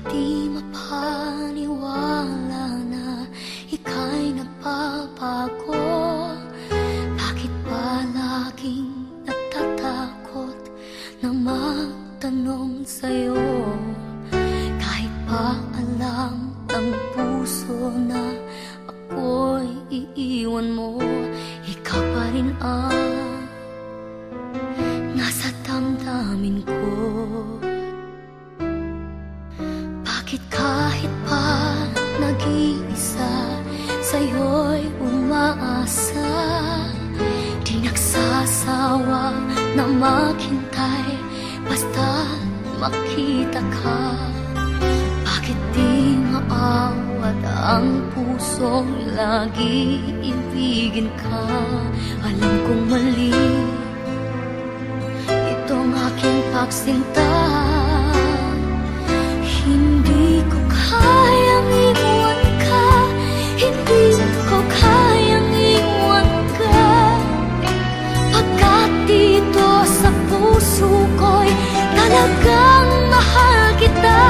di mapaniwala na ika'y nagbabago? Bakit ba laging natatakot na magtanong sa'yo? Kahit ba alam ang puso na ako'y iiwan mo, ikaw pa rin ang nasa damdamin ko. Bakit kahit pa nag-iisa, sa'yo'y umaasa, di nagsasawa na maghintay basta makita ka? Bakit di maawat ang pusong lagi ibigin ka? Alam kong mali itong aking pagsinta. Hindi ko kayang iwan ka, hindi ko kayang iwan ka, pagkat dito sa puso ko'y talagang mahal kita.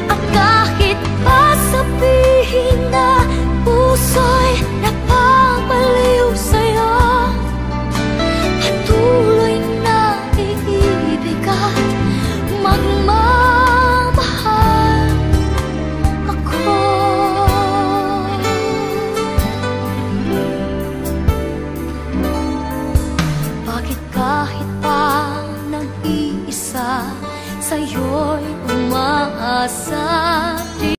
At kahit pa sabihin na puso'y napapaliw sa'yo, patuloy na iibig at magmamahal ako. Bakit kahit pa nag-iisa, sa'yo'y umaasa,